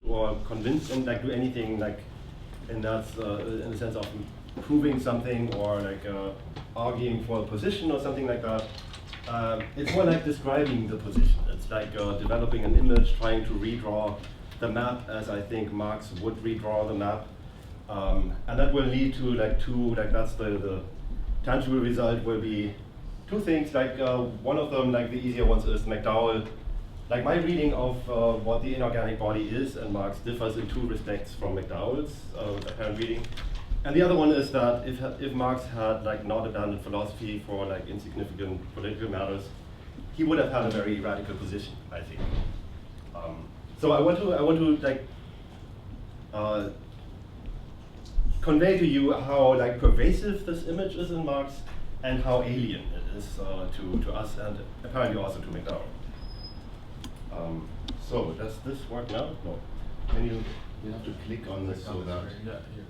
or convince and like do anything like in that in the sense of proving something or like arguing for a position or something like that. It's more like describing the position. It's like developing an image, trying to redraw the map as I think Marx would redraw the map. And that will lead to that's the tangible result will be two things. Like one of them, like the easier ones, is McDowell. Like my reading of what the inorganic body is and Marx differs in two respects from McDowell's apparent reading. And the other one is that if Marx had like not abandoned philosophy for like insignificant political matters, he would have had a very radical position, I think. So I want to like convey to you how like pervasive this image is in Marx and how alien it is to us and apparently also to McDowell. So does this work now? No. Can you have to click on this so that. Yeah, here.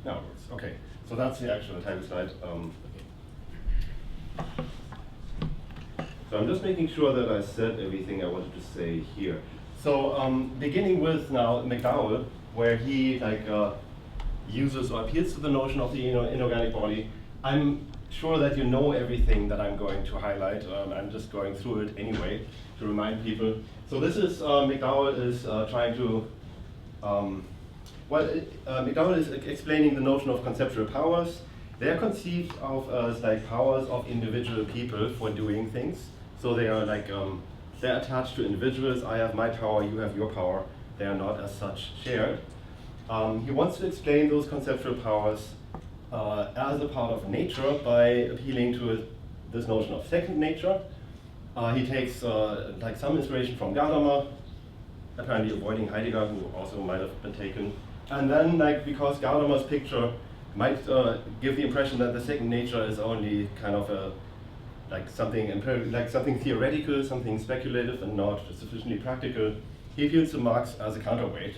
Now it works. Okay. So that's the actual title slide. So I'm just making sure that I said everything I wanted to say here. So beginning with now McDowell, where he like uses or appeals to the notion of the inorganic body. I'm sure that you know everything that I'm going to highlight. I'm just going through it anyway to remind people. So this is McDowell is trying to McDowell is explaining the notion of conceptual powers. They are conceived of as like powers of individual people for doing things. So they are like they're attached to individuals. I have my power, you have your power. They are not as such shared. He wants to explain those conceptual powers as a part of nature by appealing to this notion of second nature. He takes like some inspiration from Gadamer, apparently avoiding Heidegger, who also might have been taken. And then, like, because Gadamer's picture might give the impression that the second nature is only kind of a like something theoretical, something speculative, and not sufficiently practical, he appeals to Marx as a counterweight,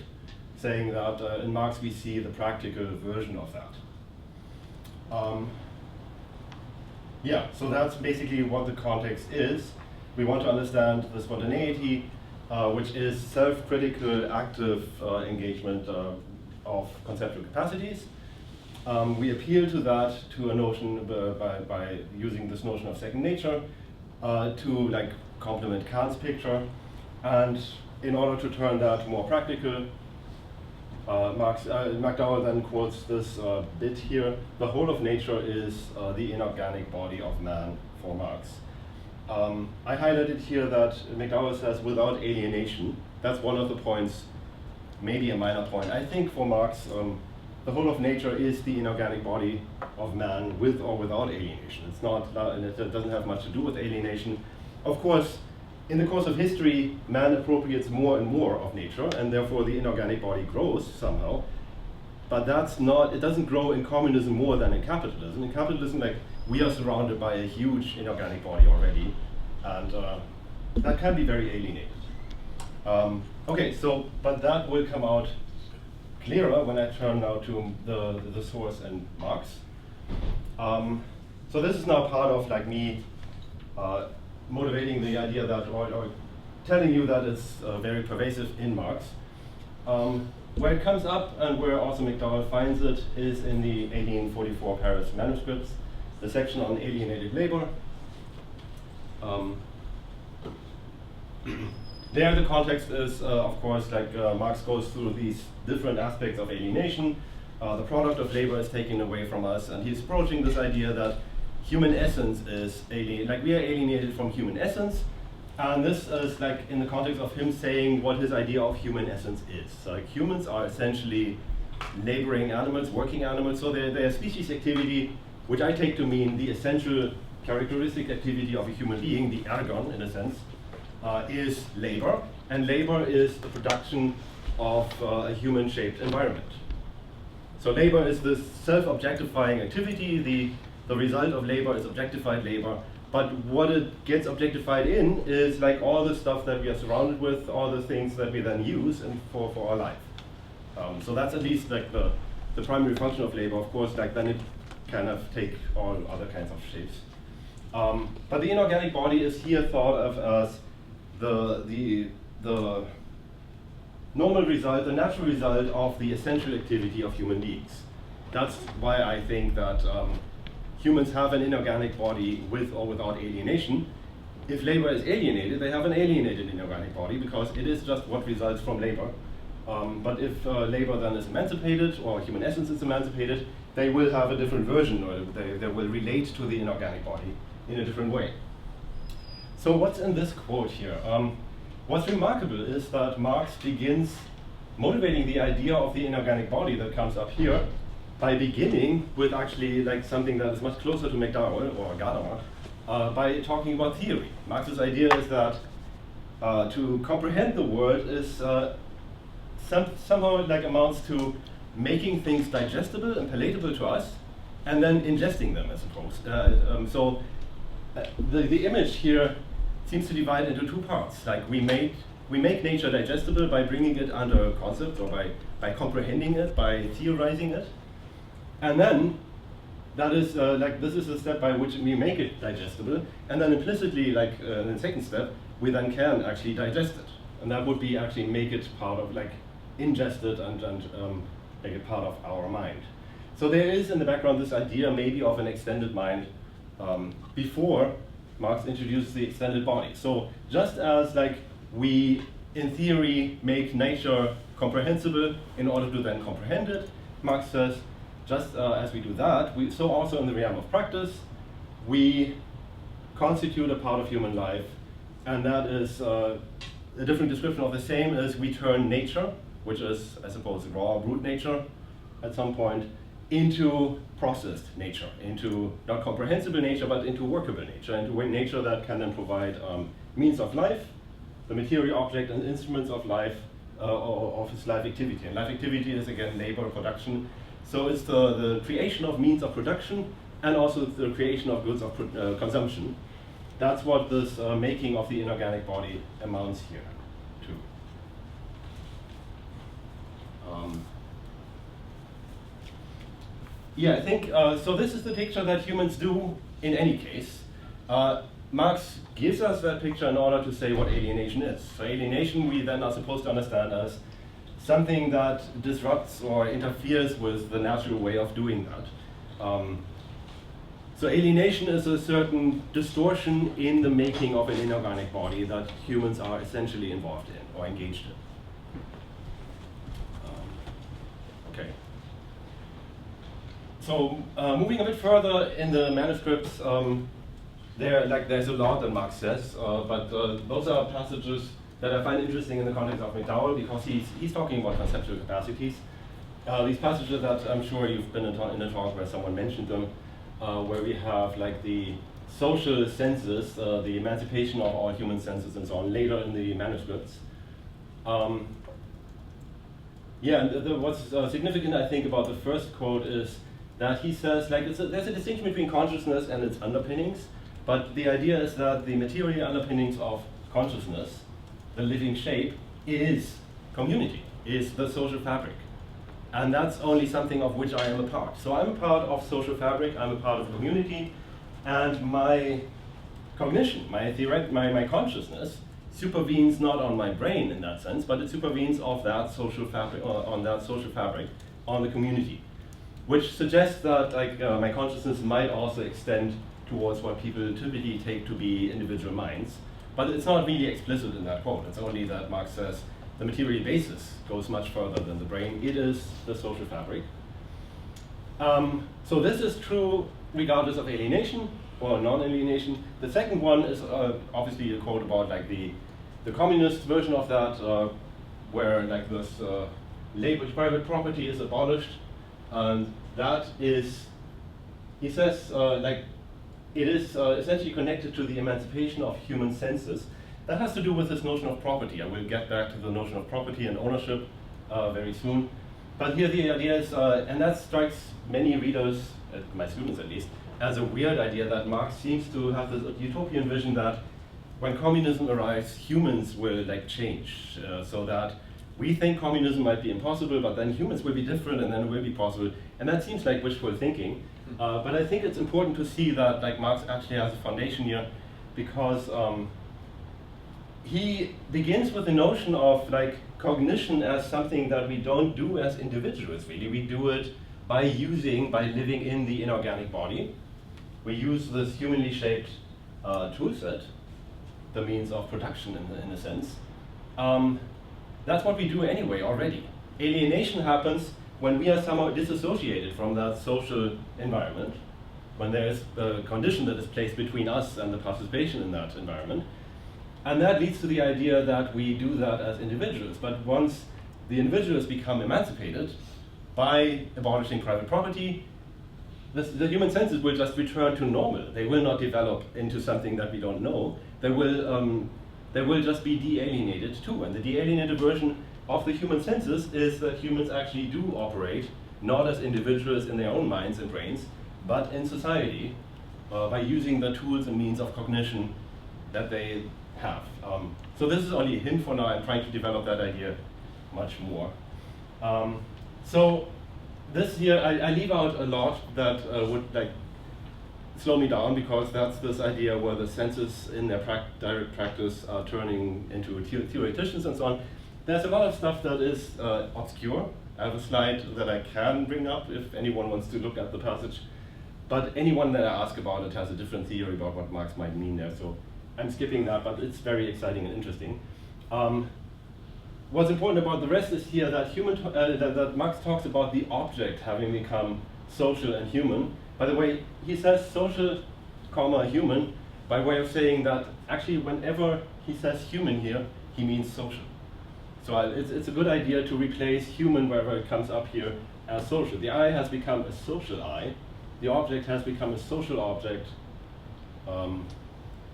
saying that in Marx we see the practical version of that. Yeah, so that's basically what the context is. We want to understand the spontaneity, which is self-critical, active engagement of conceptual capacities. We appeal to that, to a notion by using this notion of second nature to like complement Kant's picture. And in order to turn that more practical, McDowell then quotes this bit here: the whole of nature is the inorganic body of man for Marx. I highlighted here that McDowell says without alienation. That's one of the points, maybe a minor point. I think for Marx, the whole of nature is the inorganic body of man with or without alienation. It's not, and it doesn't have much to do with alienation. Of course, in the course of history, man appropriates more and more of nature, and therefore the inorganic body grows somehow. But that's not, it doesn't grow in communism more than in capitalism. In capitalism, like, we are surrounded by a huge inorganic body already, and that can be very alienated. Okay, so, but that will come out clearer when I turn now to the source and Marx. So this is now part of like me motivating the idea that, or telling you that it's very pervasive in Marx. Where it comes up and where also McDowell finds it is in the 1844 Paris manuscripts, the section on alienated labor. There the context is, of course, like Marx goes through these different aspects of alienation. The product of labor is taken away from us, and he's approaching this idea that human essence is alien, like we are alienated from human essence, and this is like in the context of him saying what his idea of human essence is. So, like, humans are essentially laboring animals, working animals, so they're species activity, which I take to mean the essential characteristic activity of a human being, the ergon in a sense, is labor, and labor is the production of a human-shaped environment. So labor is this self-objectifying activity. The result of labor is objectified labor, but what it gets objectified in is like all the stuff that we are surrounded with, all the things that we then use and for our life. So that's at least like the primary function of labor. Of course, like then it kind of take all other kinds of shapes. But the inorganic body is here thought of as the the normal result, the natural result of the essential activity of human beings. That's why I think that humans have an inorganic body with or without alienation. If labor is alienated, they have an alienated inorganic body because it is just what results from labor. But if labor then is emancipated, or human essence is emancipated, they will have a different version, or they will relate to the inorganic body in a different way. So what's in this quote here? What's remarkable is that Marx begins motivating the idea of the inorganic body that comes up here by beginning with actually like something that is much closer to McDowell or Gadamer, by talking about theory. Marx's idea is that to comprehend the world is somehow like amounts to making things digestible and palatable to us, and then ingesting them, I suppose. The image here seems to divide into two parts. Like we make nature digestible by bringing it under a concept, or by comprehending it, by theorizing it, and then that is this is the step by which we make it digestible, and then implicitly, like in the second step, we then can actually digest it, and that would be actually make it part of ingest it and make it part of our mind. So there is in the background this idea maybe of an extended mind before Marx introduces the extended body. So just as we in theory make nature comprehensible in order to then comprehend it, Marx says just as we do that, so also in the realm of practice, we constitute a part of human life, and that is a different description of the same as we turn nature, which is, I suppose, raw brute nature at some point, into processed nature, into not comprehensible nature, but into workable nature, into nature that can then provide means of life, the material object and instruments of life, of his life activity. And life activity is again labor, production. So it's the creation of means of production and also the creation of goods of consumption. That's what this making of the inorganic body amounts here to. Yeah, I think, so this is the picture that humans do in any case. Marx gives us that picture in order to say what alienation is. So alienation we then are supposed to understand as something that disrupts or interferes with the natural way of doing that. So alienation is a certain distortion in the making of an inorganic body that humans are essentially involved in or engaged in. Okay. So moving a bit further in the manuscripts, there's a lot that Marx says, but those are passages that I find interesting in the context of McDowell because he's talking about conceptual capacities. These passages that I'm sure you've been in a talk where someone mentioned them, where we have the social senses, the emancipation of all human senses and so on, later in the manuscripts. What's significant, I think, about the first quote is that he says there's a distinction between consciousness and its underpinnings, but the idea is that the material underpinnings of consciousness, the living shape, is community, is the social fabric. And that's only something of which I am a part. So I'm a part of social fabric, I'm a part of the community, and my cognition, my consciousness supervenes not on my brain in that sense, but it supervenes of that social fabric, on that social fabric, on the community, which suggests that my consciousness might also extend towards what people typically take to be individual minds. But it's not really explicit in that quote. It's only that Marx says the material basis goes much further than the brain. It is the social fabric. So this is true regardless of alienation or non-alienation. The second one is obviously a quote about the communist version of that, where this labor private property is abolished, and that is, he says, it is essentially connected to the emancipation of human senses. That has to do with this notion of property. I will get back to the notion of property and ownership very soon. But here the idea is, and that strikes many readers, my students at least, as a weird idea that Marx seems to have this utopian vision that when communism arrives, humans will change, so that we think communism might be impossible, but then humans will be different and then it will be possible. And that seems like wishful thinking. But I think it's important to see that Marx actually has a foundation here, because he begins with the notion of like cognition as something that we don't do as individuals, really. We do it by living in the inorganic body. We use this humanly shaped tool set, the means of production in a sense. That's what we do anyway already. Alienation happens when we are somehow disassociated from that social environment, when there is a condition that is placed between us and the participation in that environment. And that leads to the idea that we do that as individuals. But once the individuals become emancipated by abolishing private property, the human senses will just return to normal. They will not develop into something that we don't know. They will just be de-alienated too. And the de-alienated version of the human senses is that humans actually do operate not as individuals in their own minds and brains, but in society by using the tools and means of cognition that they have. So this is only a hint for now. I'm trying to develop that idea much more. So this here, I leave out a lot that would like slow me down, because that's this idea where the senses in their direct practice are turning into theoreticians and so on. There's a lot of stuff that is obscure. I have a slide that I can bring up if anyone wants to look at the passage. But anyone that I ask about it has a different theory about what Marx might mean there. So I'm skipping that, but it's very exciting and interesting. What's important about the rest is here that that Marx talks about the object having become social and human. By the way, he says social, human, by way of saying that actually whenever he says human here, he means social. So it's a good idea to replace human wherever it comes up here as social. The eye has become a social eye. The object has become a social object.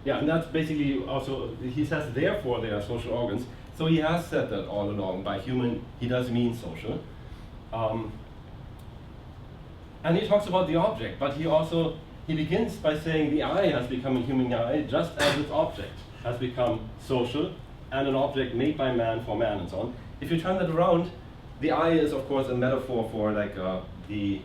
Yeah, and that's basically also, he says therefore they are social organs. So he has said that all along. By human, he does mean social. And he talks about the object, but he begins by saying the eye has become a human eye, just as its object has become social, and an object made by man for man and so on. If you turn that around, the eye is of course a metaphor for like the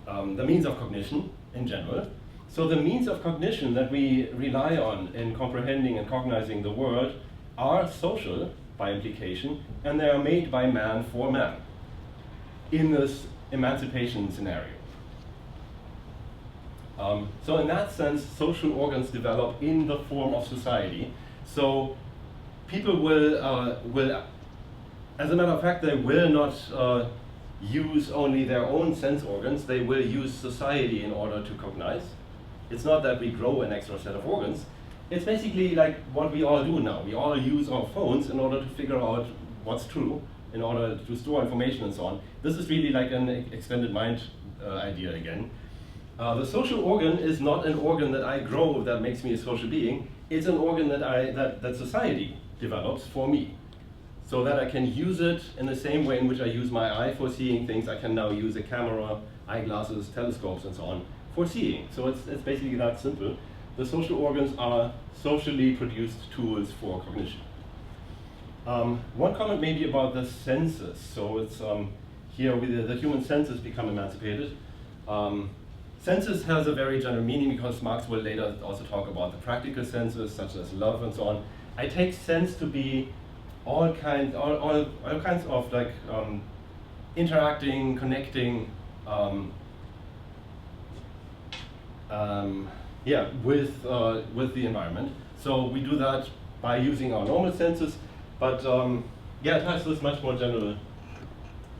means of cognition in general. So the means of cognition that we rely on in comprehending and cognizing the world are social by implication, and they are made by man for man in this emancipation scenario. So in that sense, social organs develop in the form of society. So people will, as a matter of fact, they will not use only their own sense organs. They will use society in order to cognize. It's not that we grow an extra set of organs. It's basically like what we all do now. We all use our phones in order to figure out what's true, in order to store information and so on. This is really like an extended mind idea again. The social organ is not an organ that I grow that makes me a social being. It's an organ that society develops for me, so that I can use it in the same way in which I use my eye for seeing things. I can now use a camera, eyeglasses, telescopes, and so on for seeing. So it's basically that simple. The social organs are socially produced tools for cognition. One comment maybe about the senses. So it's here the human senses become emancipated. Senses has a very general meaning because Marx will later also talk about the practical senses such as love and so on. I take sense to be all kinds of like interacting, connecting, with the environment. So we do that by using our normal senses, but yeah, it has this much more general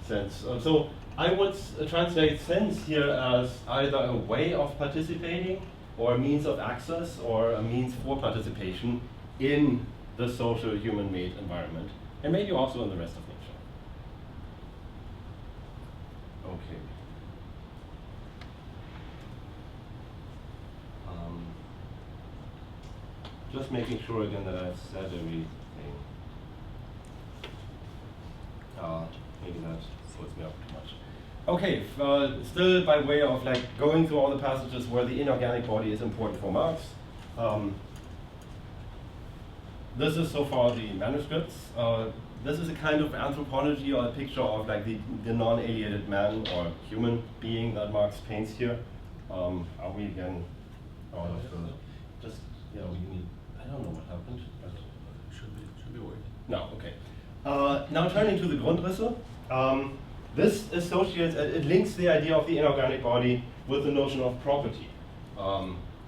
sense. So I would translate sense here as either a way of participating, or a means of access, or a means for participation in the social human-made environment, and maybe also in the rest of nature. Okay. Just making sure again that I've said everything. Maybe that puts me up too much. Okay, still by way of like going through all the passages where the inorganic body is important for Marx. This is so far the manuscripts. This is a kind of anthropology or a picture of like the non-alienated man or human being that Marx paints here. Are we again out of the, just, yeah, we need, I don't know what happened, but Now turning to the Grundrisse, this associates, it links the idea of the inorganic body with the notion of property,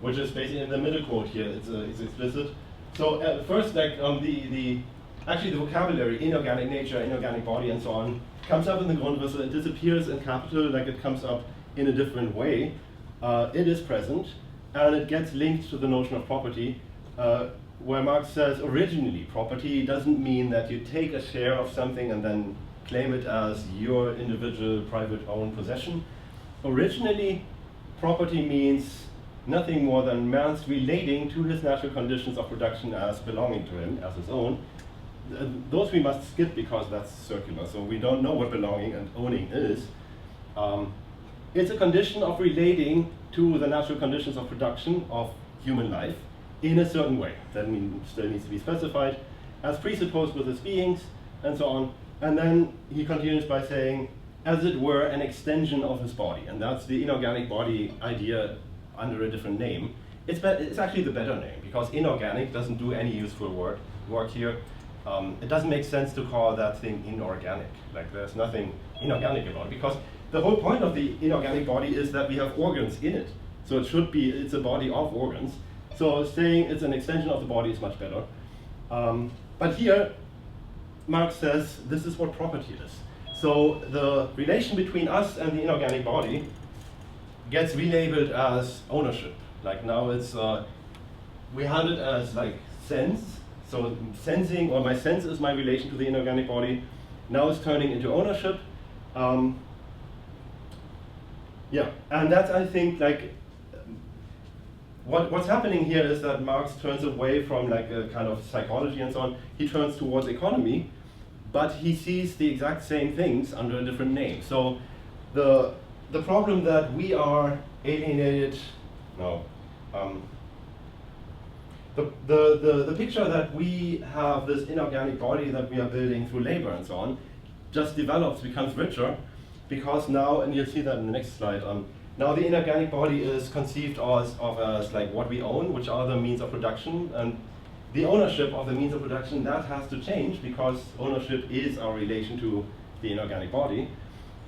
which is basically in the middle quote here. It's explicit. So first, like actually the vocabulary inorganic nature, inorganic body, and so on comes up in the Grundrisse. It disappears in capital, like it comes up in a different way. It is present, and it gets linked to the notion of property, where Marx says originally property doesn't mean that you take a share of something and then claim it as your individual private owned possession. Originally, property means nothing more than man's relating to his natural conditions of production as belonging to him, as his own. Those we must skip because that's circular, so we don't know what belonging and owning is. It's a condition of relating to the natural conditions of production of human life in a certain way. That still needs to be specified as presupposed with his beings, and so on. And then he continues by saying, as it were, an extension of his body. And that's the inorganic body idea under a different name. It's actually the better name, because inorganic doesn't do any useful work here. It doesn't make sense to call that thing inorganic. Like, there's nothing inorganic about it, because the whole point of the inorganic body is that we have organs in it. So it's a body of organs. So saying it's an extension of the body is much better. But here, Marx says this is what property is. So the relation between us and the inorganic body gets relabeled as ownership. Like now it's, we had it as like sense. So sensing, or my sense is my relation to the inorganic body. Now it's turning into ownership. Yeah, and that's, I think, like, what's happening here is that Marx turns away from like a kind of psychology and so on. He turns towards economy, but he sees the exact same things under a different name. So the problem that we are alienated, no, the picture that we have this inorganic body that we are building through labor and so on just develops, becomes richer, because now, and you'll see that in the next slide, now the inorganic body is conceived as like what we own, which are the means of production, and the ownership of the means of production, that has to change because ownership is our relation to the inorganic body.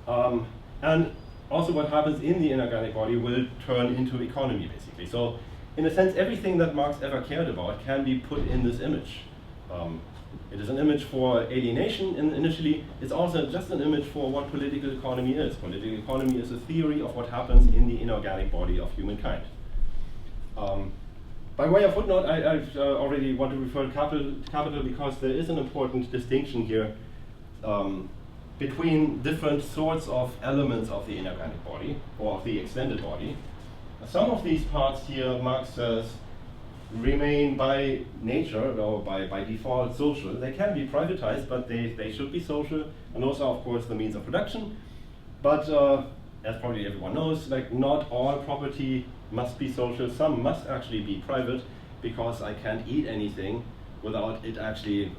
And also what happens in the inorganic body will turn into economy, basically. So in a sense, everything that Marx ever cared about can be put in this image. It is an image for alienation initially. It's also just an image for what political economy is. Political economy is a theory of what happens in the inorganic body of humankind. By way of footnote, I already want to refer to capital because there is an important distinction here between different sorts of elements of the inorganic body, or of the extended body. Some of these parts here, Marx says, remain by nature, or by default, social. They can be privatized, but they should be social, and those are, of course, the means of production. But as probably everyone knows, like, not all property must be social. Some must actually be private, because I can't eat anything without it actually.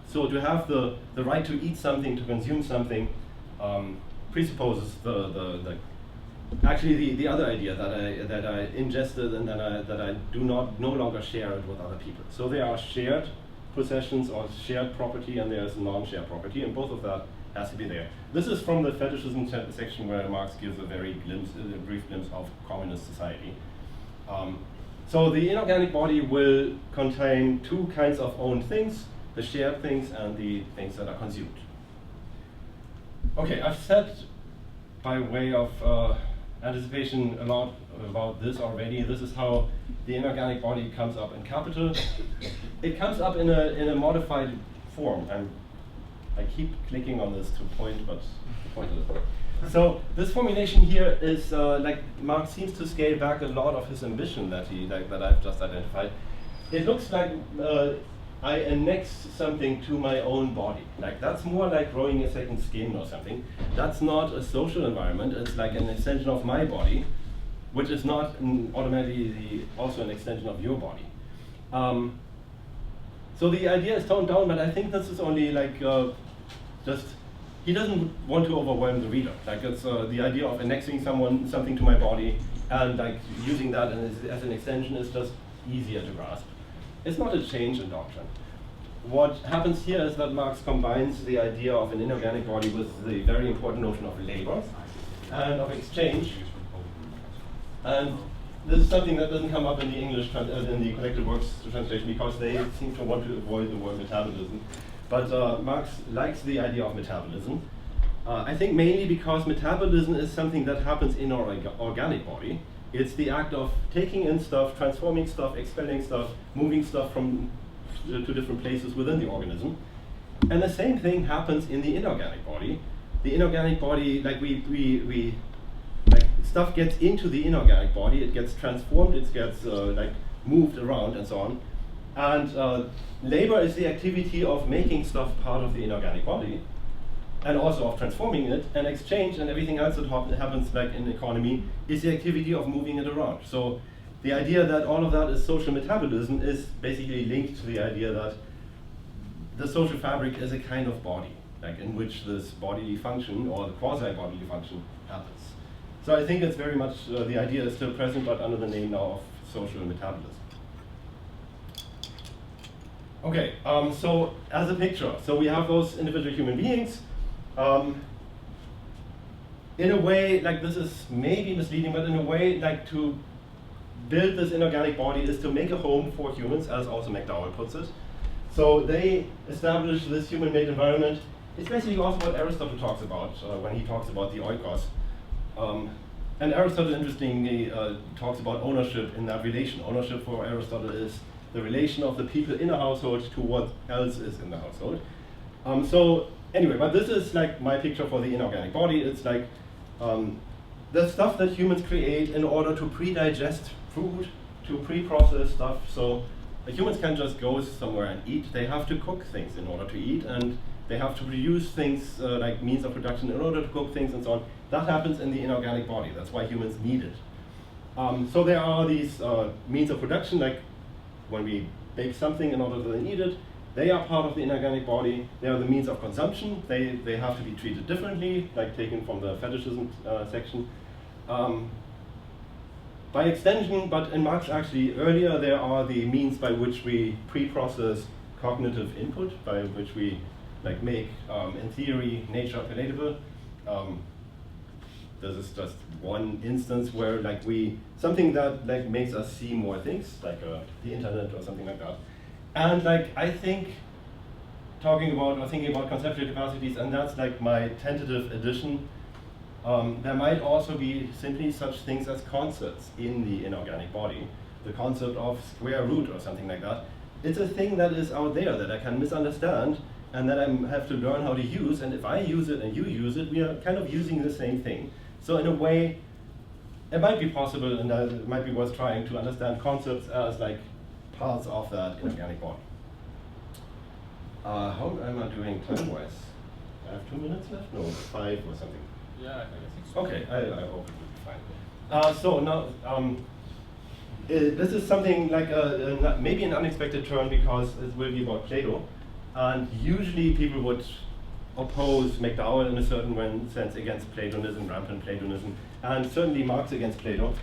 So to have the right to eat something, to consume something, presupposes actually the other idea that I ingested and that I do not no longer share it with other people. So there are shared possessions or shared property, and there's non-shared property, and both of that has to be there. This is from the fetishism section where Marx gives a brief glimpse of communist society. So the inorganic body will contain two kinds of owned things, the shared things and the things that are consumed. Okay, I've said by way of anticipation a lot about this already. This is how the inorganic body comes up in capital. It comes up in a modified form, and I keep clicking on this to point, but the point is. So this formulation here is like Marx seems to scale back a lot of his ambition that I've just identified. It looks like I annex something to my own body. Like, that's more like growing a second skin or something. That's not a social environment. It's like an extension of my body, which is not automatically also an extension of your body. So the idea is toned down, but I think this is only like just, he doesn't want to overwhelm the reader. Like, it's the idea of annexing something to my body and like using that as an extension is just easier to grasp. It's not a change in doctrine. what happens here is that Marx combines the idea of an inorganic body with the very important notion of labor and of exchange. And this is something that doesn't come up in the English, in the collected works translation, because they seem to want to avoid the word metabolism. But Marx likes the idea of metabolism. I think mainly because metabolism is something that happens in our organic body. It's the act of taking in stuff, transforming stuff, expelling stuff, moving stuff from to different places within the organism. And the same thing happens in the inorganic body. The inorganic body, like like stuff gets into the inorganic body, it gets transformed, it gets like moved around and so on. And labor is the activity of making stuff part of the inorganic body, and also of transforming it. And exchange and everything else that happens like in the economy is the activity of moving it around. So the idea that all of that is social metabolism is basically linked to the idea that the social fabric is a kind of body, like in which this bodily function or the quasi-bodily function happens. So I think it's very much, the idea is still present, but under the name now of social metabolism. Okay, so as a picture, so we have those individual human beings. In a way, like this is maybe misleading, but in a way, like to build this inorganic body is to make a home for humans, as also McDowell puts it. So they establish this human-made environment. It's basically also what Aristotle talks about when he talks about the oikos. And Aristotle, interestingly, talks about ownership in that relation. Ownership for Aristotle is the relation of the people in a household to what else is in the household. So anyway, but this is like my picture for the inorganic body. It's like the stuff that humans create in order to pre-digest food, to pre-process stuff. So humans can't just go somewhere and eat. They have to cook things in order to eat, and they have to produce things like means of production in order to cook things and so on. That happens in the inorganic body. That's why humans need it. So there are these means of production, like when we bake something in order to then eat it. They are part of the inorganic body. They are the means of consumption. They have to be treated differently, like taken from the fetishism section. By extension, but in Marx actually earlier, there are the means by which we pre-process cognitive input, by which we like make, in theory, nature appellatable. This is just one instance where like something that like makes us see more things, like the internet or something like that. And like I think talking about or thinking about conceptual capacities, and that's like my tentative addition, there might also be simply such things as concepts in the inorganic body. The concept of square root or something like that. It's a thing that is out there that I can misunderstand and that I have to learn how to use, and if I use it and you use it, we are kind of using the same thing. So in a way, it might be possible, and it might be worth trying to understand concepts as like parts of that inorganic body. How am I doing time-wise? I have 2 minutes left? No, 5 or something. Yeah, I think so. Okay, I hope it will be fine. So now, this is something like maybe an unexpected turn because it will be about Plato. And usually people would oppose McDowell in a certain sense against Platonism, rampant Platonism, and certainly Marx against Plato.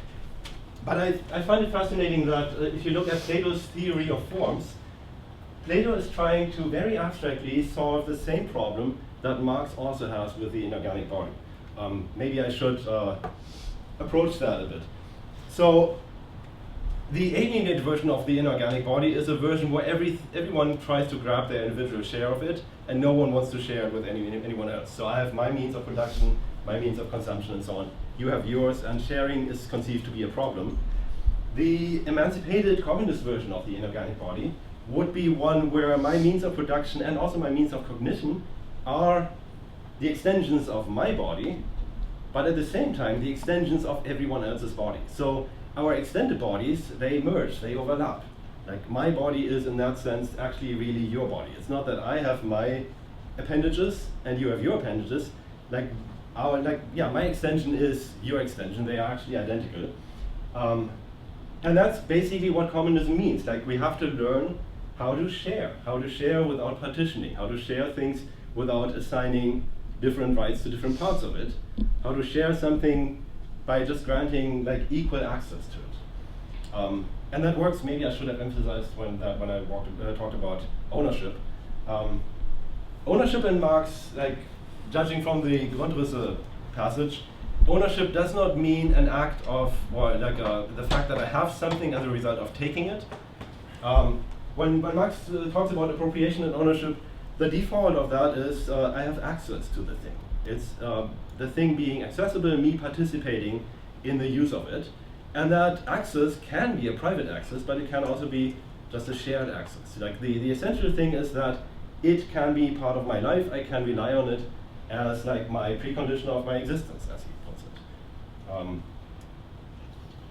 But I find it fascinating that if you look at Plato's theory of forms, Plato is trying to very abstractly solve the same problem that Marx also has with the inorganic body. Maybe I should approach that a bit. So the alienated version of the inorganic body is a version where everyone tries to grab their individual share of it, and no one wants to share it with anyone else. So I have my means of production, my means of consumption, and so on. You have yours, and sharing is conceived to be a problem. The emancipated communist version of the inorganic body would be one where my means of production and also my means of cognition are the extensions of my body, but at the same time, the extensions of everyone else's body. So our extended bodies, they merge, they overlap. Like my body is in that sense actually really your body. It's not that I have my appendages and you have your appendages. My extension is your extension. They are actually identical. And that's basically what communism means. Like we have to learn how to share without partitioning, how to share things without assigning different rights to different parts of it, how to share something by just granting like equal access to it. And that works. Maybe I should have emphasized when I talked about ownership. Ownership in Marx, like judging from the Grundrisse passage, ownership does not mean an act of, or like the fact that I have something as a result of taking it. When Marx talks about appropriation and ownership, the default of that is I have access to the thing. It's the thing being accessible, me participating in the use of it. And that access can be a private access, but it can also be just a shared access. Like the essential thing is that it can be part of my life, I can rely on it as like my precondition of my existence, as he puts it.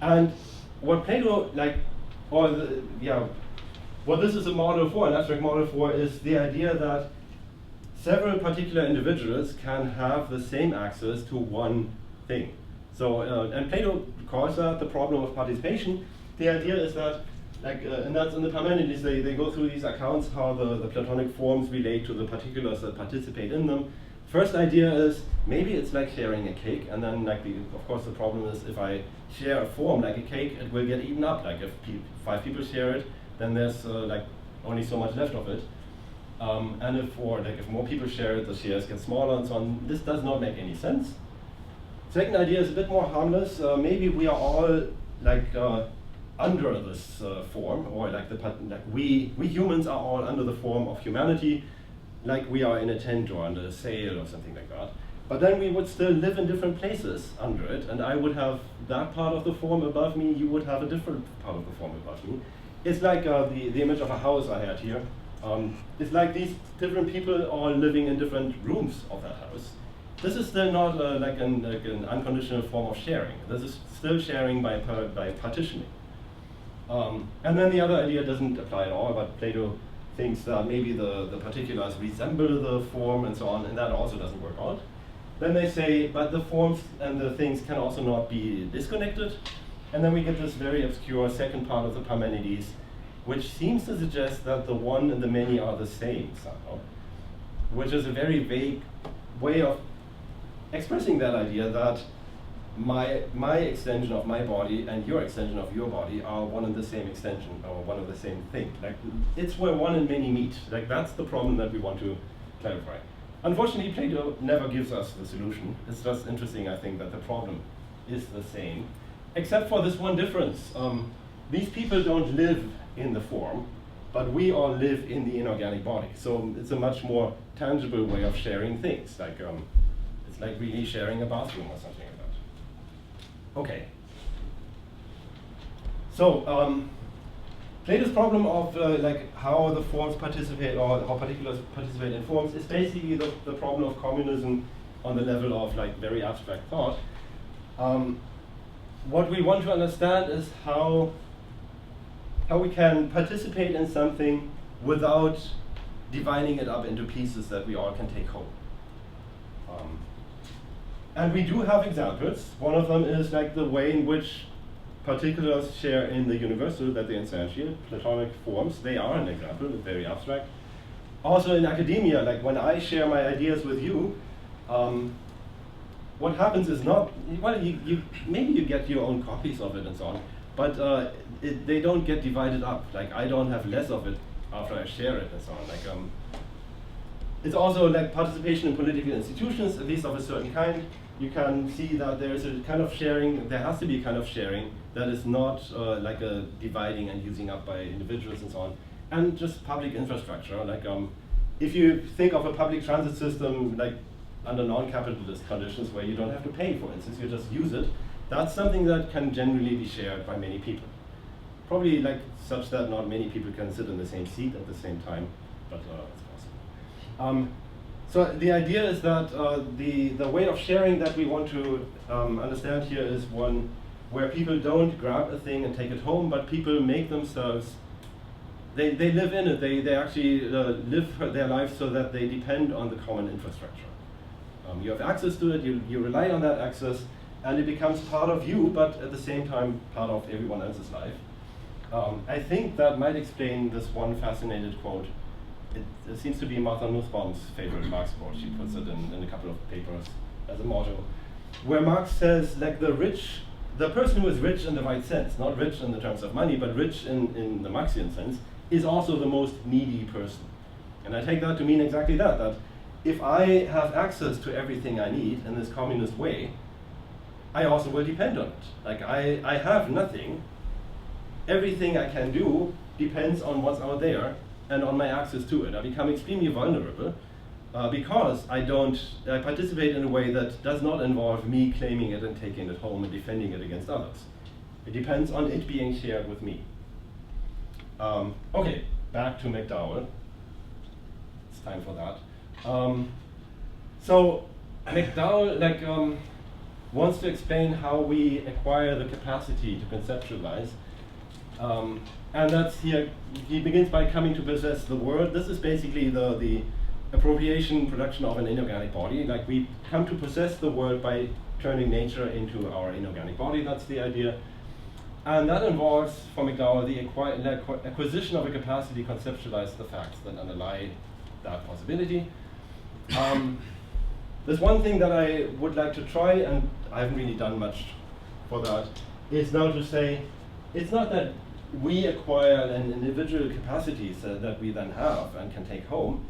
And what Plato, what this is a model for, an abstract model for, is the idea that several particular individuals can have the same access to one thing. So, and Plato calls that the problem of participation. The idea is that, and that's in the Parmenides, they go through these accounts how the Platonic forms relate to the particulars that participate in them. First idea is maybe it's like sharing a cake, and then of course the problem is if I share a form like a cake, it will get eaten up. Like if 5 people share it, then there's only so much left of it. And if more people share it, the shares get smaller and so on. This does not make any sense. Second idea is a bit more harmless. Maybe we are all under this form, or we humans are all under the form of humanity, like we are in a tent or under a sail or something like that. But then we would still live in different places under it, and I would have that part of the form above me, you would have a different part of the form above me. It's like the image of a house I had here. It's like these different people all living in different rooms of that house. This is still not like an unconditional form of sharing. This is still sharing by partitioning. And then the other idea doesn't apply at all, but Plato thinks that maybe the particulars resemble the form and so on, and that also doesn't work out. Then they say, but the forms and the things can also not be disconnected. And then we get this very obscure second part of the Parmenides, which seems to suggest that the one and the many are the same somehow, which is a very vague way of expressing that idea that my extension of my body and your extension of your body are one and the same extension, or one of the same thing. Like, it's where one and many meet. Like, that's the problem that we want to clarify. Unfortunately, Plato never gives us the solution. It's just interesting, I think, that the problem is the same, except for this one difference. These people don't live in the form, but we all live in the inorganic body. So it's a much more tangible way of sharing things. Like, it's like really sharing a bathroom or something like that. Okay. So Plato's problem of how the forms participate, or how particulars participate in forms, is basically the problem of communism on the level of very abstract thought. What we want to understand is how we can participate in something without dividing it up into pieces that we all can take home. And we do have examples. One of them is the way in which particulars share in the universal that they instantiate, Platonic forms. They are an example, very abstract. Also in academia, when I share my ideas with you, what happens is not, well, maybe you get your own copies of it and so on, but they don't get divided up. I don't have less of it after I share it and so on. It's also participation in political institutions, at least of a certain kind. You can see that there is a kind of sharing, there has to be a kind of sharing that is not like a dividing and using up by individuals and so on. And just public infrastructure, if you think of a public transit system under non-capitalist conditions where you don't have to pay, for instance, you just use it, that's something that can generally be shared by many people. Probably such that not many people can sit in the same seat at the same time, but it's possible. So the idea is that the way of sharing that we want to understand here is one where people don't grab a thing and take it home, but people make themselves, they live in it, they actually live their lives so that they depend on the common infrastructure. You have access to it, you rely on that access, and it becomes part of you, but at the same time part of everyone else's life. I think that might explain this one fascinating quote. It seems to be Martha Nussbaum's favorite Marx quote. She puts it in a couple of papers as a motto, where Marx says, the rich the person who is rich in the right sense, not rich in the terms of money, but rich in the Marxian sense, is also the most needy person. And I take that to mean exactly that, that if I have access to everything I need in this communist way, I also will depend on it. Like I have nothing. Everything I can do depends on what's out there and on my access to it. I become extremely vulnerable because I participate in a way that does not involve me claiming it and taking it home and defending it against others. It depends on it being shared with me. Okay, back to McDowell. It's time for that. So McDowell wants to explain how we acquire the capacity to conceptualize. And that's here, he begins by coming to possess the world. This is basically the appropriation production of an inorganic body. Like we come to possess the world by turning nature into our inorganic body, that's the idea. And that involves, for McDowell, the acquisition of a capacity to conceptualize the facts that underlie that possibility. There's one thing that I would like to try, and I haven't really done much for that, is now to say, it's not that we acquire an individual capacities that we then have and can take home.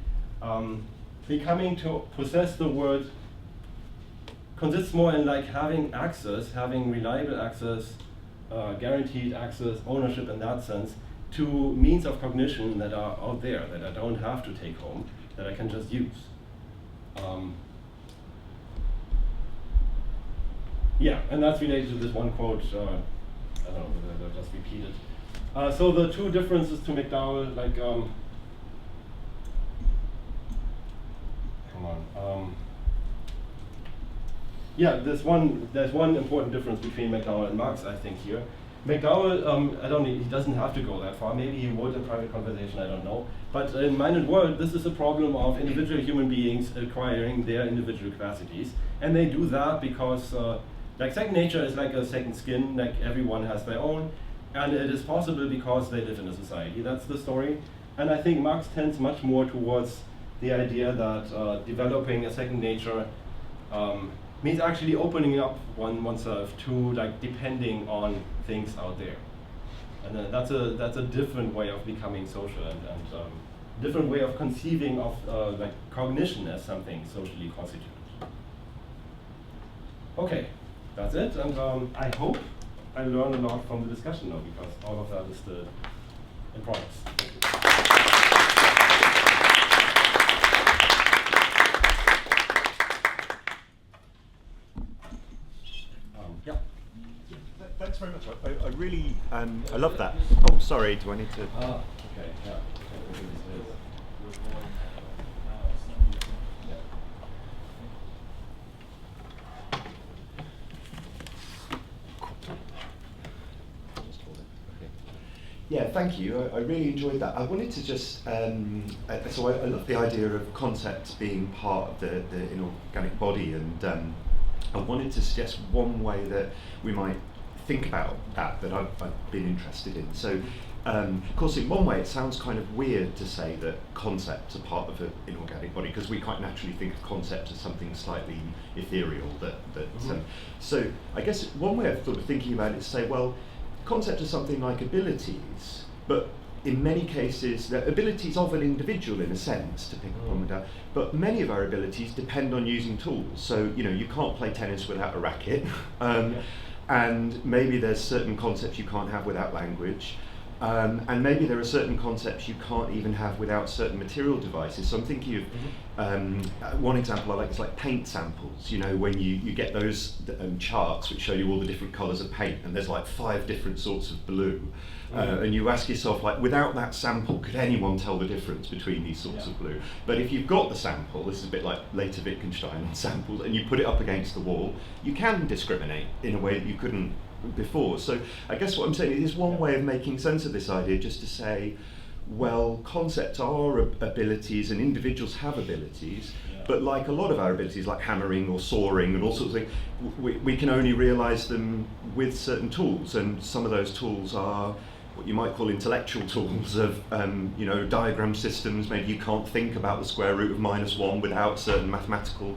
Becoming to possess the world consists more in like having access, having reliable access, guaranteed access, ownership in that sense, to means of cognition that are out there, that I don't have to take home, that I can just use. Yeah, and that's related to this one quote, I don't know whether I'll just repeat it. So the two differences to McDowell, like, yeah, there's one important difference between McDowell and Marx, I think, here. McDowell, he doesn't have to go that far. Maybe he would in private conversation, I don't know. But in Mind and World, this is a problem of individual human beings acquiring their individual capacities. And they do that because, like, second nature is like a second skin, like everyone has their own. And it is possible because they live in a society. That's the story. And I think Marx tends much more towards the idea that developing a second nature means actually opening up oneself to like depending on things out there, and that's a different way of becoming social and different way of conceiving of like cognition as something socially constituted. Okay, that's it, and I hope I learned a lot from the discussion now because all of that is still in progress. Yeah. Thanks very much. I really, I love that. Oh, sorry, do I need to? Okay, yeah. Yeah, thank you. I really enjoyed that. I wanted to just, so I love the idea of concepts being part of the inorganic body, and I wanted to suggest one way that we might think about that I've been interested in. So, of course, in one way it sounds kind of weird to say that concepts are part of an inorganic body, because we quite naturally think of concepts as something slightly ethereal. So I guess one way of sort of thinking about it is say, well, concepts are something like abilities, but in many cases, they're abilities of an individual in a sense, to pick up on that, but many of our abilities depend on using tools. So, you can't play tennis without a racket, and maybe there's certain concepts you can't have without language, and maybe there are certain concepts you can't even have without certain material devices. So I'm thinking of one example I like is like paint samples. When you get those charts which show you all the different colours of paint, and there's like 5 different sorts of blue. And you ask yourself, like, without that sample, could anyone tell the difference between these sorts of blue? But if you've got the sample, this is a bit like later Wittgenstein on samples, and you put it up against the wall, you can discriminate in a way that you couldn't before. So I guess what I'm saying is one way of making sense of this idea, just to say, well, concepts are abilities and individuals have abilities, but like a lot of our abilities, like hammering or sawing and all sorts of things, we can only realise them with certain tools, and some of those tools are what you might call intellectual tools of, diagram systems. Maybe you can't think about the square root of -1 without certain mathematical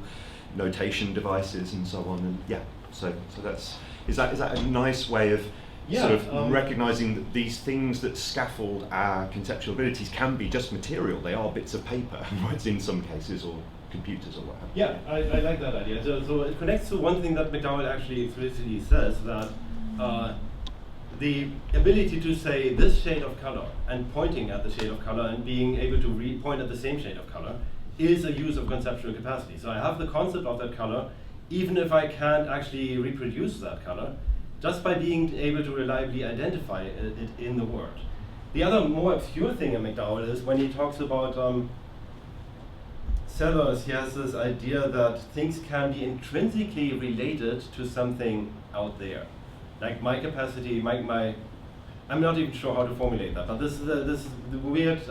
notation devices and so on. And so that's Is that a nice way of Yeah, sort of recognizing that these things that scaffold our conceptual abilities can be just material? They are bits of paper, in some cases, or computers or what have you. Yeah, I like that idea. So it connects to one thing that McDowell actually explicitly says, that the ability to say this shade of color and pointing at the shade of color and being able to point at the same shade of color is a use of conceptual capacity. So I have the concept of that color, even if I can't actually reproduce that color, just by being able to reliably identify it in the word. The other more obscure thing in McDowell is when he talks about Sellers, he has this idea that things can be intrinsically related to something out there. Like my capacity, I'm not even sure how to formulate that, but this is the weird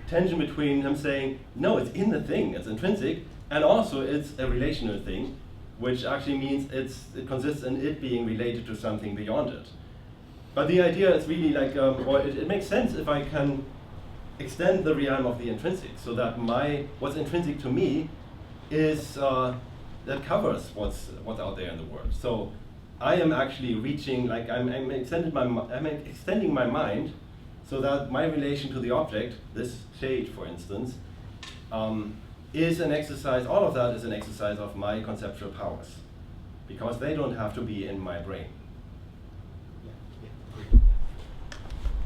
tension between him saying, no, it's in the thing, it's intrinsic, and also it's a relational thing, which actually means it consists in it being related to something beyond it. But the idea is really like, or it makes sense if I can extend the realm of the intrinsic, so that what's intrinsic to me is that covers what's out there in the world. So I am actually reaching, like I'm extending my mind, so that my relation to the object, this shade, for instance, is an exercise. All of that is an exercise of my conceptual powers, because they don't have to be in my brain.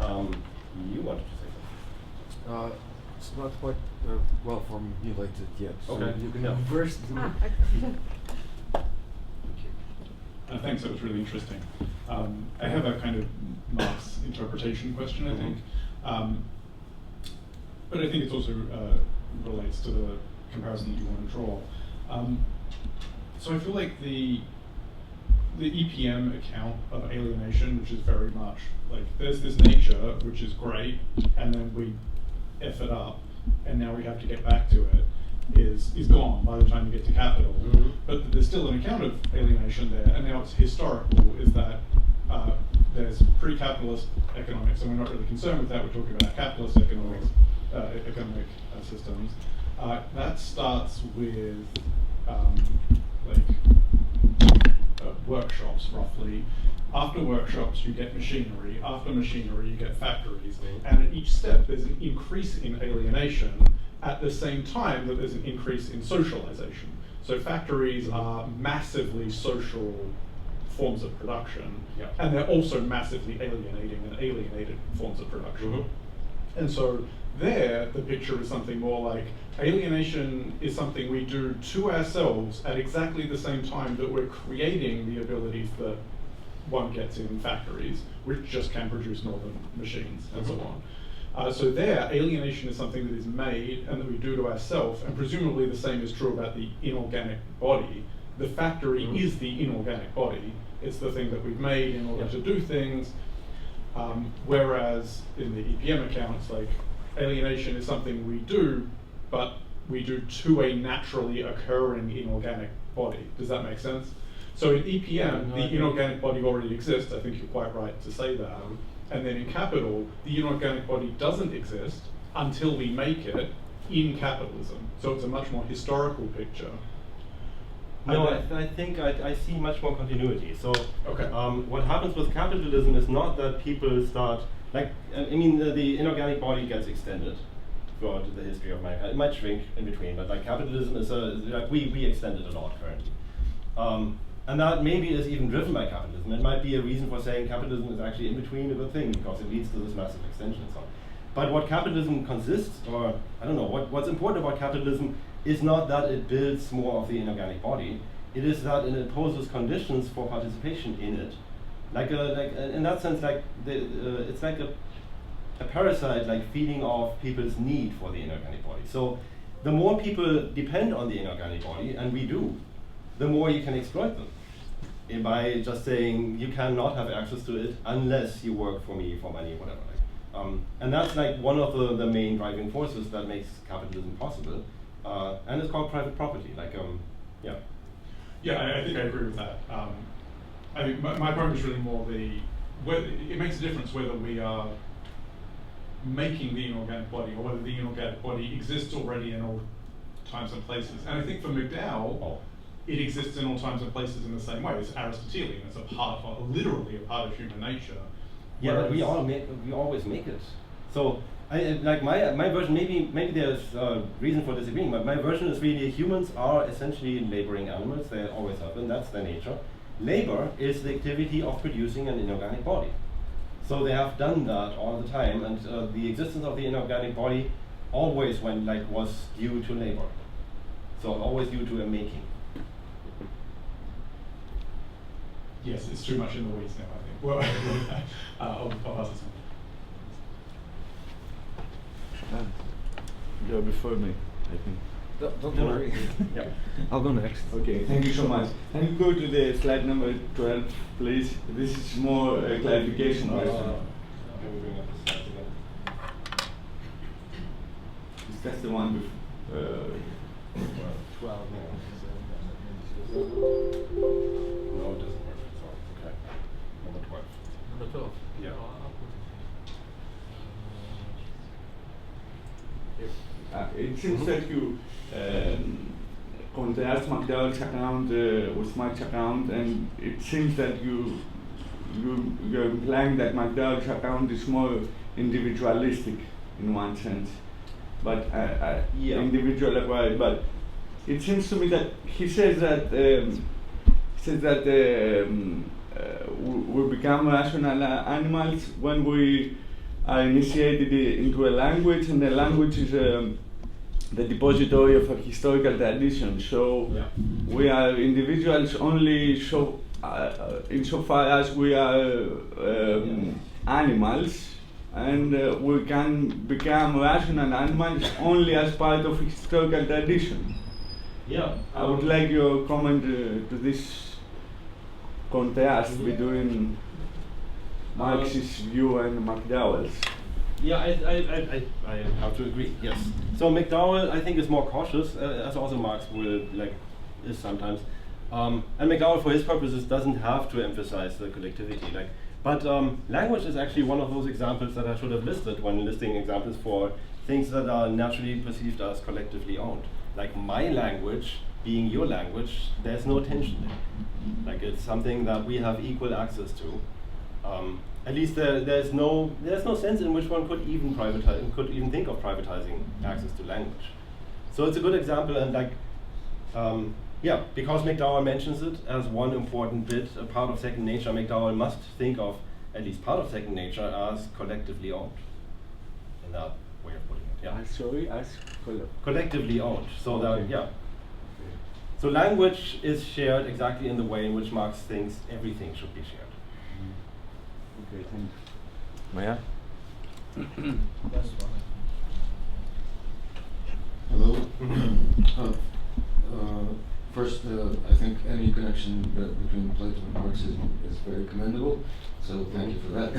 You wanted to say something? It's not quite well formulated yet. So Okay. you can Yeah. first. Thanks, that was really interesting. I have a kind of Marx interpretation question, I think. But I think it also relates to the comparison that you want to draw. So I feel like the EPM account of alienation, which is very much like there's this nature which is great, and then we F it up, and now we have to get back to it, is gone by the time you get to capital. But there's still an account of alienation there, and now it's historical, is that there's pre-capitalist economics, and we're not really concerned with that, we're talking about capitalist economics, economic systems. That starts with workshops, roughly. After workshops, you get machinery. After machinery, you get factories. And at each step, there's an increase in alienation at the same time that there's an increase in socialization. So factories are massively social forms of production, and they're also massively alienating and alienated forms of production. And so there, the picture is something more like alienation is something we do to ourselves at exactly the same time that we're creating the abilities that one gets in factories, which just can produce more than machines, and so on. So there, alienation is something that is made and that we do to ourselves, and presumably the same is true about the inorganic body. The factory is the inorganic body. It's the thing that we've made in order to do things, whereas in the EPM accounts, like alienation is something we do, but we do to a naturally occurring inorganic body. Does that make sense? So in EPM, the inorganic body already exists. I think you're quite right to say that. And then in capital, the inorganic body doesn't exist until we make it in capitalism. So it's a much more historical picture. No, I think I see much more continuity. So what happens with capitalism is not that people start, like, I mean, the inorganic body gets extended throughout the history of mankind. It might shrink in between, but like capitalism is like we extend it a lot currently. And that maybe is even driven by capitalism. It might be a reason for saying capitalism is actually in between a good thing, because it leads to this massive extension and so on. But what capitalism consists, or I don't know, what's important about capitalism is not that it builds more of the inorganic body. It is that it imposes conditions for participation in it. Like in that sense, like it's like a parasite, like feeding off people's need for the inorganic body. So the more people depend on the inorganic body, and we do, the more you can exploit them by just saying you cannot have access to it unless you work for me for money, whatever. And that's like one of the main driving forces that makes capitalism possible, and it's called private property. Like, Yeah, I think I agree with that. I think my point is really more it makes a difference whether we are making the inorganic body or whether the inorganic body exists already in all times and places. And I think for McDowell, it exists in all times and places in the same way. It's Aristotelian. It's literally a part of human nature. Yeah, but we always make it. So, like my version, maybe there's reason for disagreeing, but my version is really humans are essentially laboring animals. They always have been. That's their nature. Labor is the activity of producing an inorganic body. So they have done that all the time, and the existence of the inorganic body always was due to labor. So always due to a making. Yes, it's too much in the weeds now, I think. Well, I'll pass this on. You're before me, I think. Don't worry. Yeah. I'll go next. Okay, thank you so much. Can you go to the slide number 12, please? This is more a clarification question. That's the one before. 12. No, it doesn't work. So, okay. Number 12. Number 12. Yeah. It seems that you contrast McDowell's account with Marx's account, and it seems that you're implying that McDowell's account is more individualistic in one sense, but individual acquired. But it seems to me that he says that we become rational animals when we are initiated into a language, and the language is the depository of a historical tradition. So we are individuals only insofar as we are animals, and we can become rational animals only as part of historical tradition. Yeah. I would like your comment to this contrast between Marx's view and McDowell's. Yeah, I have to agree. Yes. So McDowell, I think, is more cautious, as also Marx is sometimes. And McDowell, for his purposes, doesn't have to emphasize the collectivity. But language is actually one of those examples that I should have listed when listing examples for things that are naturally perceived as collectively owned. Like my language being your language, there's no tension there. Like it's something that we have equal access to. At least there's no sense in which one could even think of privatizing access to language. So it's a good example, and because McDowell mentions it as one important bit, a part of second nature, McDowell must think of at least part of second nature as collectively owned. In that way of putting it, yeah. As collectively owned. So okay. So language is shared exactly in the way in which Marx thinks everything should be shared. Okay, thanks. Maya? Hello. First, I think any connection between Plato and Marxism is very commendable, so thank you for that.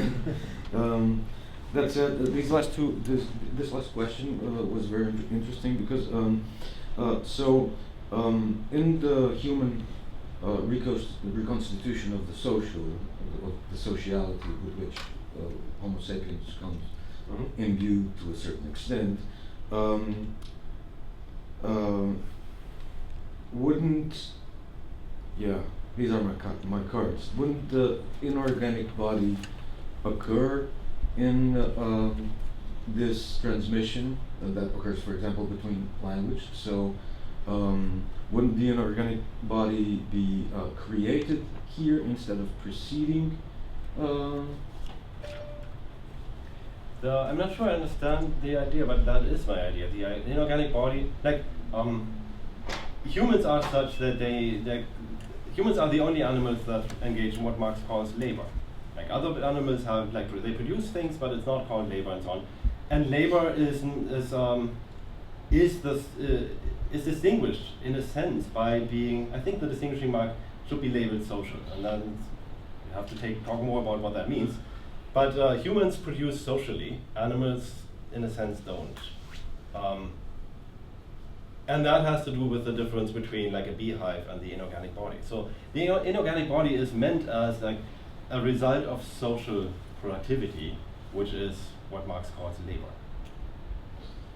That said, this last question was very interesting because in the human reconstitution of the social, of the sociality with which Homo sapiens comes imbued to a certain extent, these are my cards. Wouldn't the inorganic body occur in this transmission that occurs, for example, between language? So wouldn't the inorganic body be created here instead of preceding? I'm not sure I understand the idea, but that is my idea. The inorganic body, humans are such that humans are the only animals that engage in what Marx calls labor. Like other animals have, they produce things, but it's not called labor and so on. And labor is distinguished in a sense by being, I think the distinguishing mark should be labeled social, and then you have to talk more about what that means. But humans produce socially, animals in a sense don't. And that has to do with the difference between a beehive and the inorganic body. So the inorganic body is meant as a result of social productivity, which is what Marx calls labor.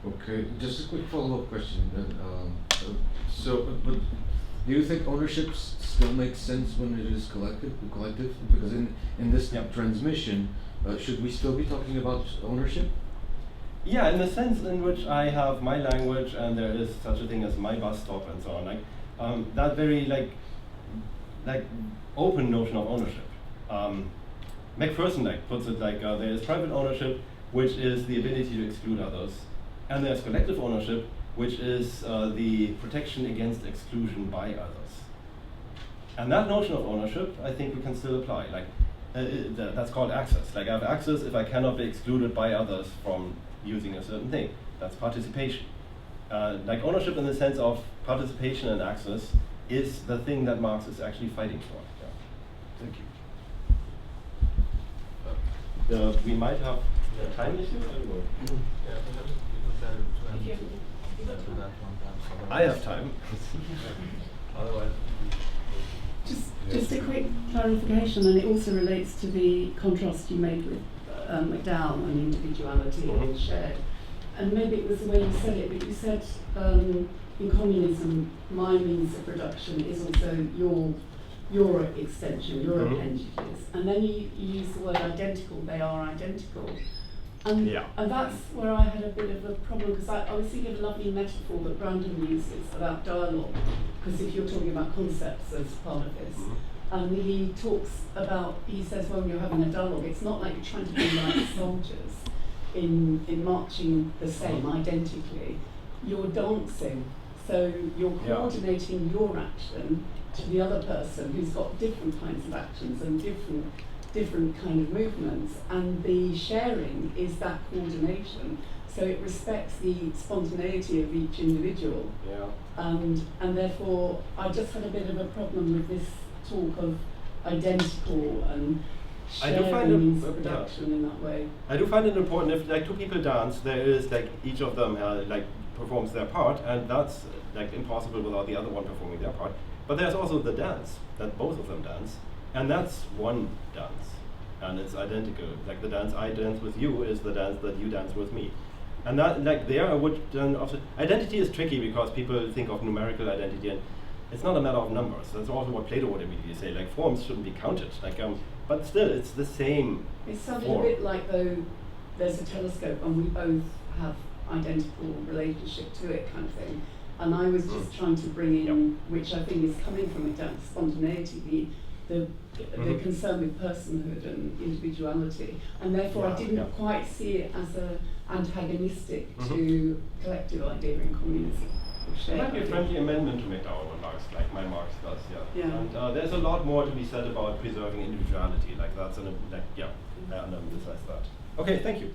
Okay, just a quick follow-up question then. Do you think ownership still makes sense when it is collective? Because in this transmission, should we still be talking about ownership? Yeah, in the sense in which I have my language and there is such a thing as my bus stop and so on, like that very like open notion of ownership. Macpherson puts it like there is private ownership, which is the ability to exclude others, and there's collective ownership, which is the protection against exclusion by others. And that notion of ownership, I think we can still apply. Like that's called access. Like I have access if I cannot be excluded by others from using a certain thing. That's participation. Like ownership in the sense of participation and access is the thing that Marx is actually fighting for. Yeah. Thank you. We might have a time issue. I have time. Otherwise. Just a quick clarification, and it also relates to the contrast you made with McDowell and individuality and shared. And maybe it was the way you said it, but you said in communism, my means of production is also your extension, your appendages. And then you use the word identical, they are identical. And that's where I had a bit of a problem, because I was thinking of a lovely metaphor that Brandon uses about dialogue, because if you're talking about concepts as part of this, he talks about, he says when you're having a dialogue, it's not like you're trying to be like soldiers in marching the same identically, you're dancing, so you're coordinating your action to the other person who's got different kinds of actions and different kind of movements, and the sharing is that coordination. So it respects the spontaneity of each individual. And therefore, I just had a bit of a problem with this talk of identical and sharing means of production in that way. I do find it important if like two people dance, there is like each of them like performs their part, and that's like impossible without the other one performing their part. But there's also the dance, that both of them dance. And that's one dance, and it's identical. Like the dance I dance with you is the dance that you dance with me. And that, like there, I would then also, identity is tricky because people think of numerical identity, and it's not a matter of numbers. That's also what Plato would immediately say. Like forms shouldn't be counted. Like, but still, it's the same. It sounded form. a bit like though there's a telescope and we both have identical relationship to it, kind of thing. And I was just trying to bring in, which I think is coming from McDowell's spontaneity, the concern with personhood and individuality, and therefore I didn't quite see it as a antagonistic to collective idea in communism. It might be a friendly amendment to McDowell what Marx, like my Marx does, And there's a lot more to be said about preserving individuality, like that's I underemphasize that. Okay, thank you.